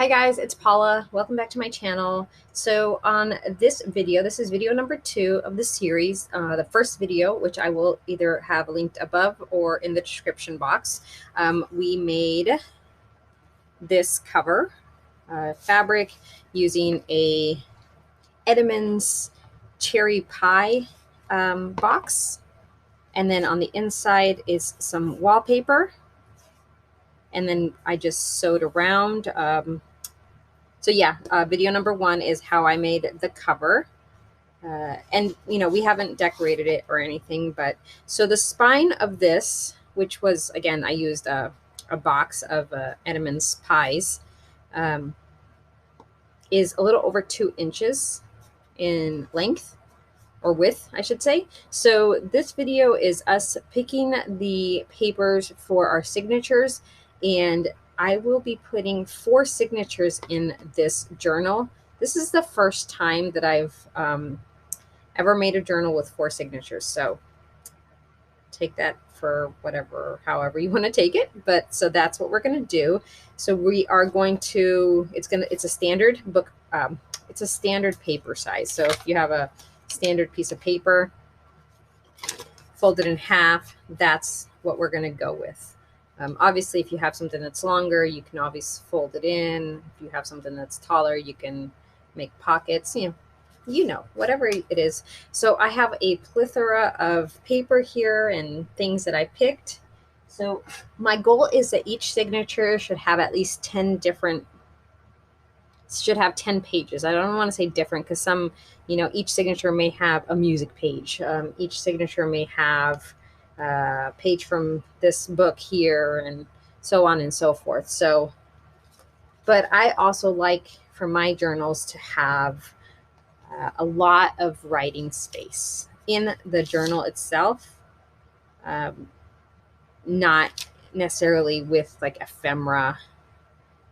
Hi guys, it's Paula. Welcome back to my channel. So on this video, this is video number 2 of the series. The first video, which I will either have linked above or in the description box, we made this cover fabric using a Edmonds cherry pie box. And then on the inside is some wallpaper. And then I just sewed around. So yeah, video number 1 is how I made the cover. And, we haven't decorated it or anything, but so the spine of this, which was, again, I used a box of Edmonds pies, is a little over 2 inches in length, or width, I should say. So this video is us picking the papers for our signatures, and I will be putting 4 signatures in this journal. This is the first time that I've ever made a journal with 4 signatures. So take that for however you want to take it. But so that's what we're going to do. So we are going to, it's a standard book. It's a standard paper size. So if you have a standard piece of paper, fold it in half, that's what we're going to go with. Obviously, if you have something that's longer, you can obviously fold it in. If you have something that's taller, you can make pockets, whatever it is. So I have a plethora of paper here and things that I picked. So my goal is that each signature should have at least 10 pages. I don't want to say different because some, each signature may have a music page. Each signature may have a page from this book here and so on and so forth. So, but I also like for my journals to have a lot of writing space in the journal itself, not necessarily with like ephemera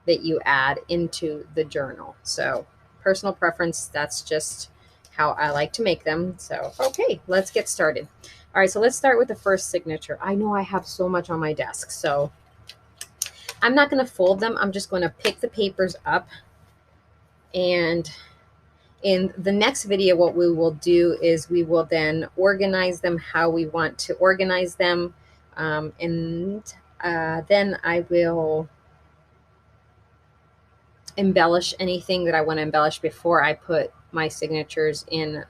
that you add into the journal. So personal preference, that's just how I like to make them. So, okay, let's get started. All right, so let's start with the first signature. I know I have so much on my desk, so I'm not going to fold them. I'm just going to pick the papers up, and in the next video, what we will do is we will then organize them how we want to organize them. And then I will embellish anything that I want to embellish before I put my signatures in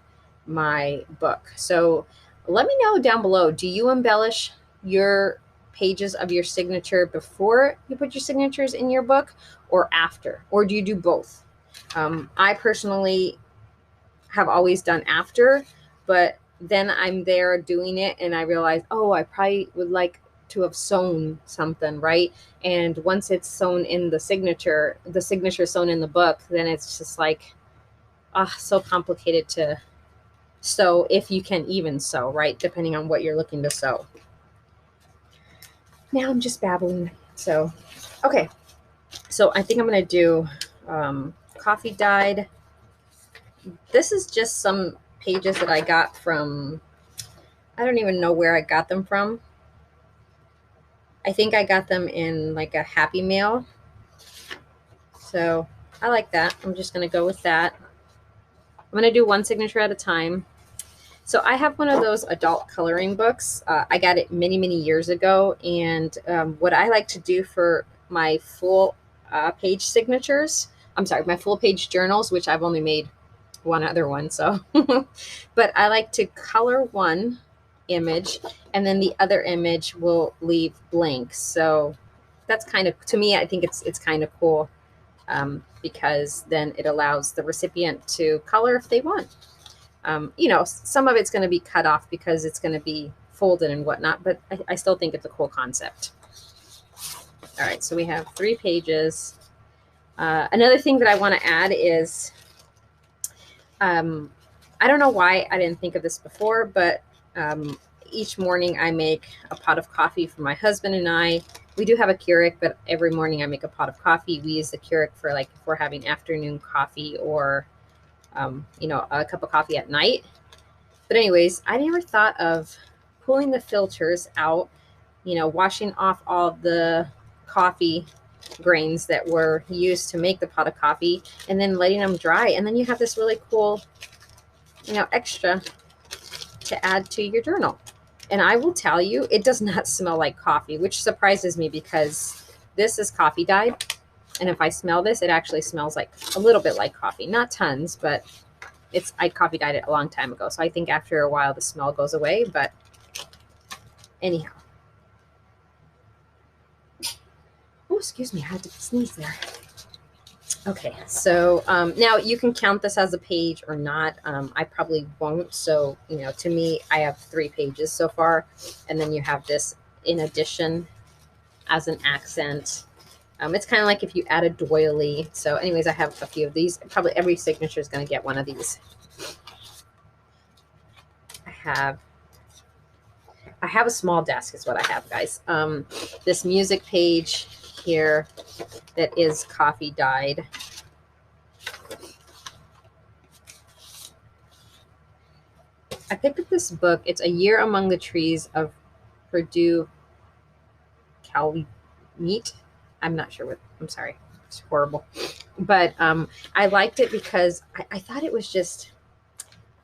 my book. So let me know down below, do you embellish your pages of your signature before you put your signatures in your book or after? Or do you do both? I personally have always done after, but then I'm there doing it and I realize, oh, I probably would like to have sewn something, right? And once it's sewn in the signature sewn in the book, then it's just like, so complicated to sew, if you can even sew, right? Depending on what you're looking to sew. Now I'm just babbling. So, okay. So I think I'm going to do coffee dyed. This is just some pages that I got from, I don't even know where I got them from. I think I got them in like a Happy Mail. So I like that. I'm just going to go with that. I'm going to do one signature at a time. So I have one of those adult coloring books. I got it many, many years ago. And what I like to do for my full page signatures, my full page journals, which I've only made one other one. So, but I like to color one image and then the other image will leave blank. So that's kind of, to me, I think it's kind of cool because then it allows the recipient to color if they want. Some of it's going to be cut off because it's going to be folded and whatnot, but I still think it's a cool concept. All right, so we have 3 pages. Another thing that I want to add is, I don't know why I didn't think of this before, but each morning I make a pot of coffee for my husband and I. We do have a Keurig, but every morning I make a pot of coffee. We use the Keurig for like if we're having afternoon coffee or a cup of coffee at night. But anyways, I never thought of pulling the filters out, washing off all the coffee grains that were used to make the pot of coffee, and then letting them dry. And then you have this really cool, extra to add to your journal. And I will tell you, it does not smell like coffee, which surprises me because this is coffee dyed. And if I smell this, it actually smells like a little bit like coffee. Not tons, but I coffee dyed it a long time ago. So I think after a while the smell goes away. But anyhow. Oh, excuse me, I had to sneeze there. Okay, so now you can count this as a page or not. I probably won't. So, to me, I have 3 pages so far. And then you have this in addition as an accent. It's kind of like if you add a doily. So anyways, I have a few of these. Probably every signature is going to get one of these. I have a small desk is what I have, guys. This music page here that is coffee dyed. I picked up this book. It's A Year Among the Trees of Purdue Calumet. I'm not sure what, I'm sorry. It's horrible. But I liked it because I thought it was just,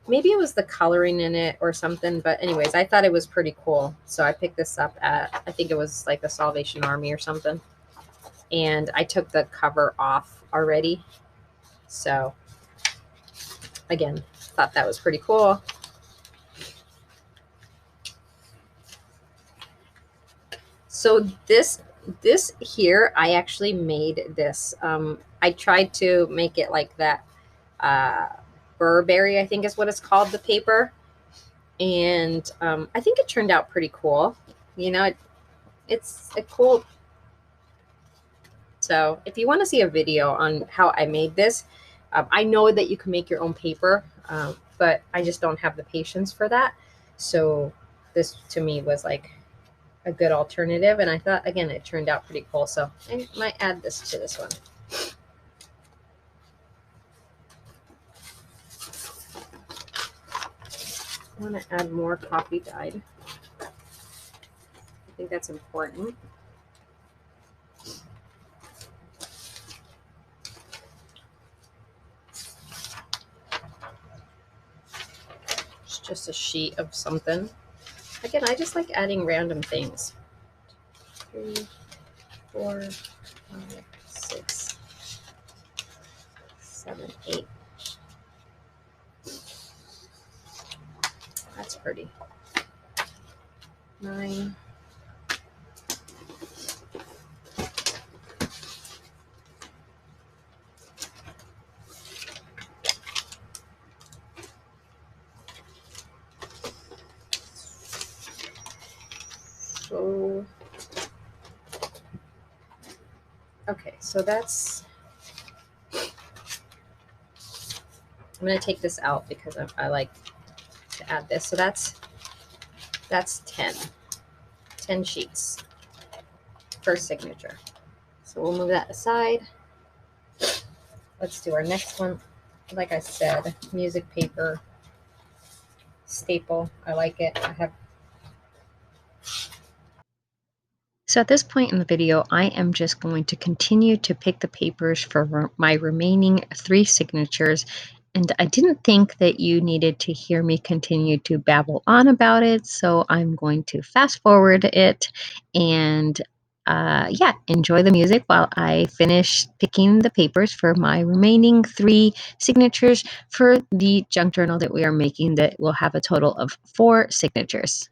maybe it was the coloring in it or something. But anyways, I thought it was pretty cool. So I picked this up at, I think it was like the Salvation Army or something. And I took the cover off already. So again, thought that was pretty cool. So this here, I actually made this. I tried to make it like that Burberry, I think is what it's called, the paper. And I think it turned out pretty cool. It's a cool. So if you want to see a video on how I made this, I know that you can make your own paper, but I just don't have the patience for that. So this to me was like a good alternative. And I thought, again, it turned out pretty cool. So I might add this to this one. I want to add more coffee dyed. I think that's important. It's just a sheet of something. Again, I just like adding random things. 3, 4, 5, 6, 7, 8. That's pretty. 9. So, okay, so that's, I'm going to take this out because I like to add this. So that's 10 sheets per signature. So we'll move that aside. Let's do our next one. Like I said, music paper, staple. I like it. So at this point in the video, I am just going to continue to pick the papers for my remaining 3 signatures. And I didn't think that you needed to hear me continue to babble on about it. So I'm going to fast forward it and enjoy the music while I finish picking the papers for my remaining 3 signatures for the junk journal that we are making that will have a total of 4 signatures.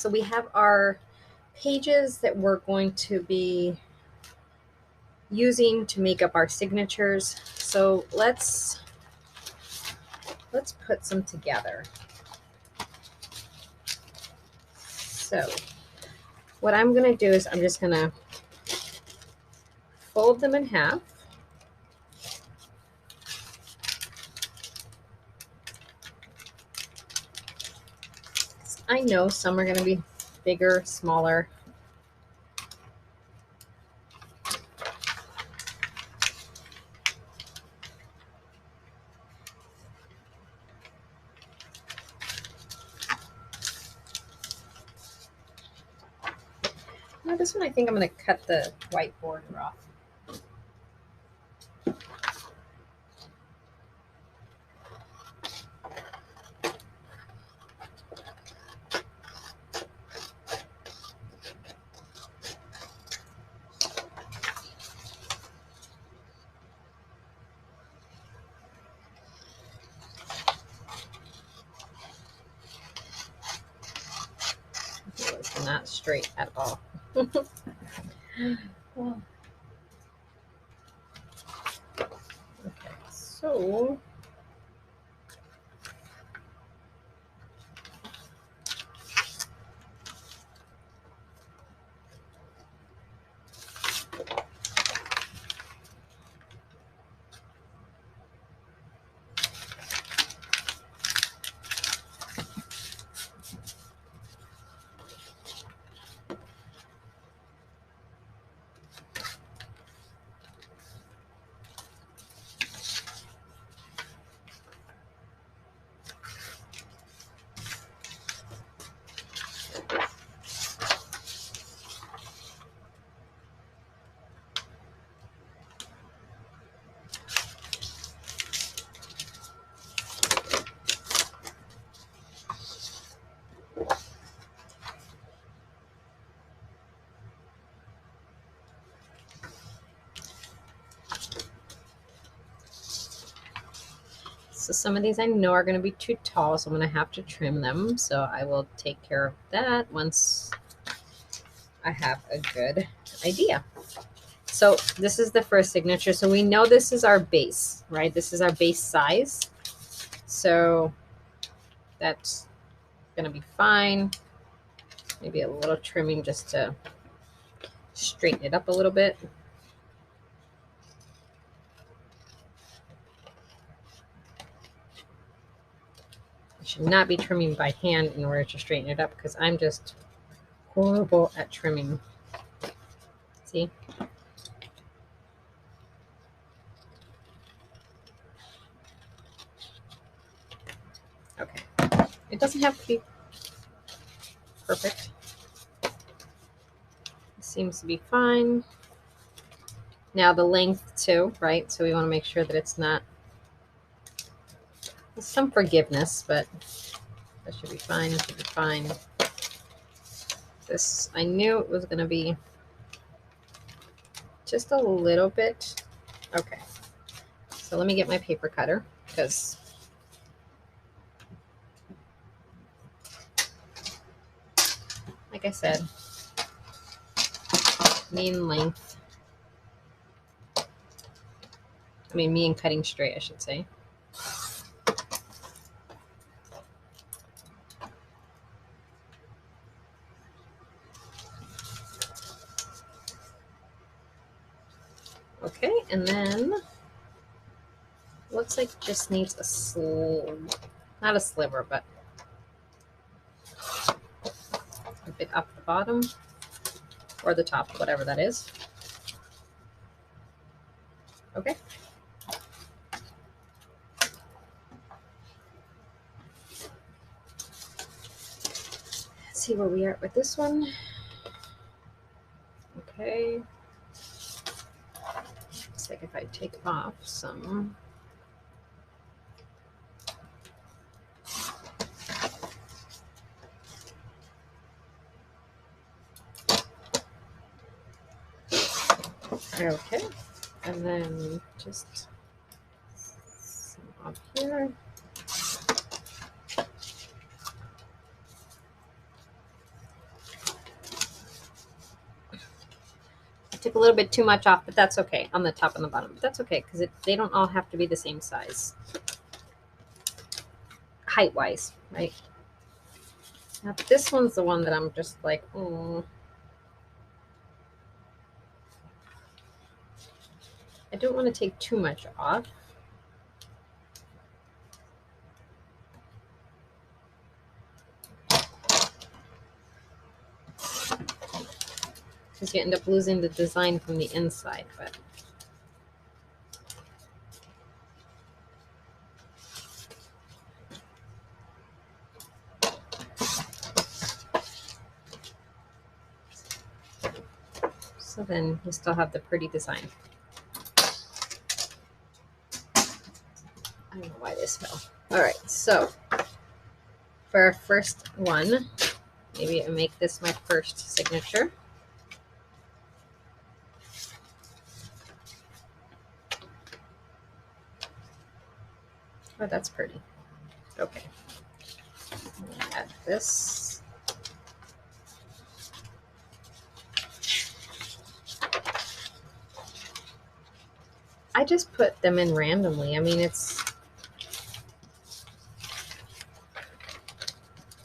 so we have our pages that we're going to be using to make up our signatures. So let's put some together. So what I'm going to do is I'm just going to fold them in half. I know some are going to be bigger, smaller. No, this one I think I'm going to cut the white border off. It was not straight at all. Okay, so some of these I know are going to be too tall, so I'm going to have to trim them. So I will take care of that once I have a good idea. So this is the first signature. So we know this is our base, right? This is our base size. So that's going to be fine. Maybe a little trimming just to straighten it up a little bit. I should not be trimming by hand in order to straighten it up because I'm just horrible at trimming. See? Okay. It doesn't have to be perfect. It seems to be fine. Now the length too, right? So we want to make sure that it's not, there's some forgiveness, but that should be fine. It should be fine. This, I knew it was going to be just a little bit. Okay. So let me get my paper cutter because like I said, mean length. I mean, me and cutting straight, I should say. Okay, and then looks like just needs a not a sliver, but a bit up the bottom or the top, whatever that is. Okay. Let's see where we are with this one. Okay. Looks like if I take off some. Okay. And then just some up here. Took a little bit too much off, but that's okay, on the top and the bottom. But that's okay, because they don't all have to be the same size. Height-wise, right? Now, this one's the one that I'm just like, oh. I don't want to take too much off. Because you end up losing the design from the inside, but so then you still have the pretty design. I don't know why this fell. All right, so for our first one, maybe I make this my first signature. Oh, that's pretty. Okay. Add this. I just put them in randomly. I mean, it's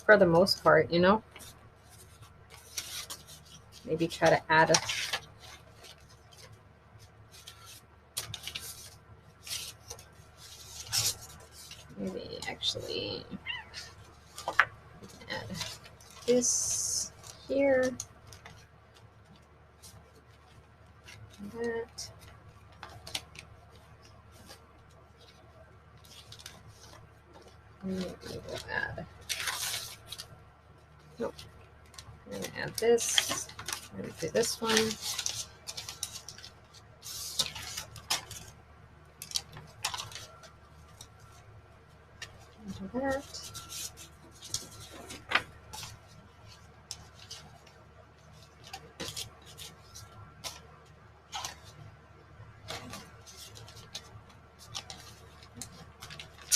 for the most part, you know. Maybe try to add a maybe actually add this here. That. Maybe we'll add. Nope. I'm gonna add this. I'm gonna do this one. Do that.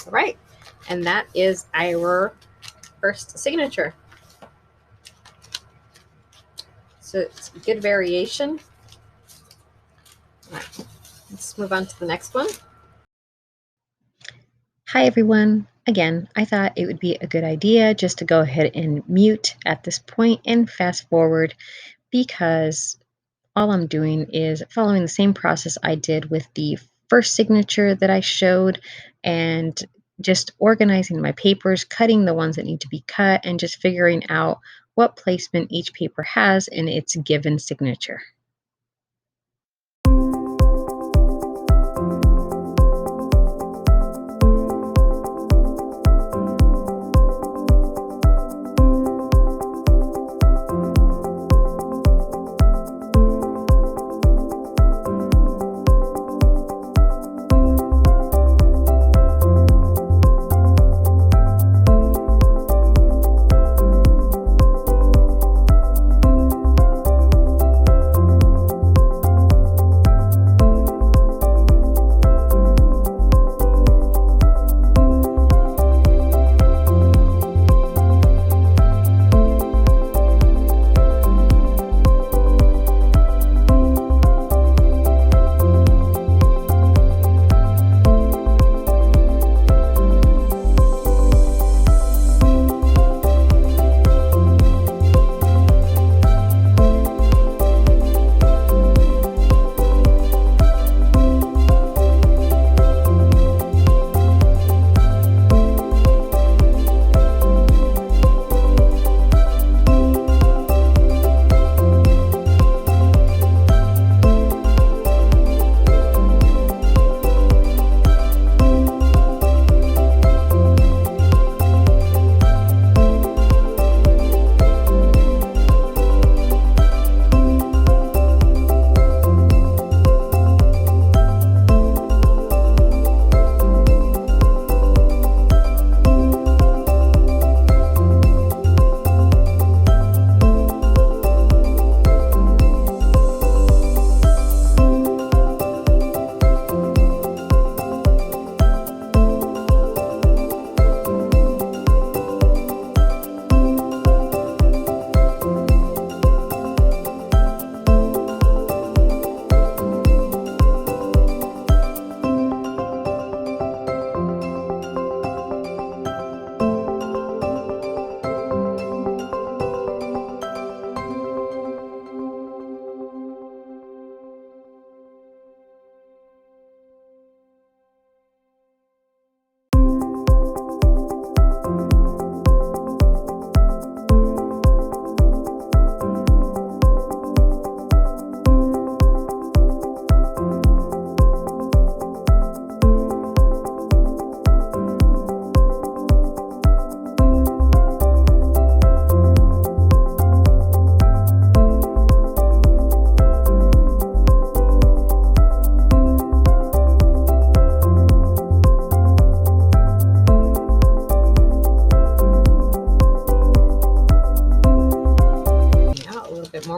All right, and that is our first signature. So it's good variation. All right, let's move on to the next one. Hi everyone. Again, I thought it would be a good idea just to go ahead and mute at this point and fast forward, because all I'm doing is following the same process I did with the first signature that I showed, and just organizing my papers, cutting the ones that need to be cut, and just figuring out what placement each paper has in its given signature.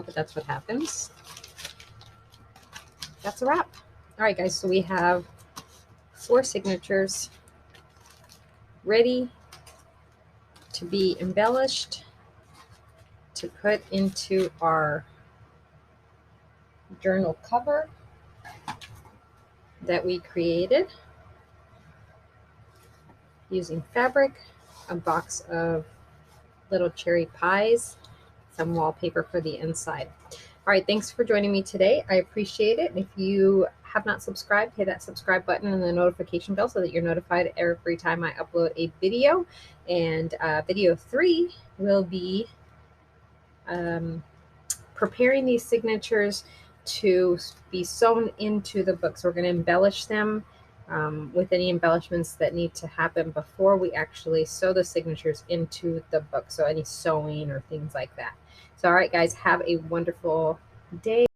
small, but that's what happens. That's a wrap. All right, guys, so we have 4 signatures ready to be embellished, to put into our journal cover that we created using fabric, a box of little cherry pies, some wallpaper for the inside. All right, thanks for joining me today. I appreciate it. If you have not subscribed, hit that subscribe button and the notification bell so that you're notified every time I upload a video. And video 3 will be preparing these signatures to be sewn into the book. So we're going to embellish them with any embellishments that need to happen before we actually sew the signatures into the book. So any sewing or things like that. So, all right, guys, have a wonderful day.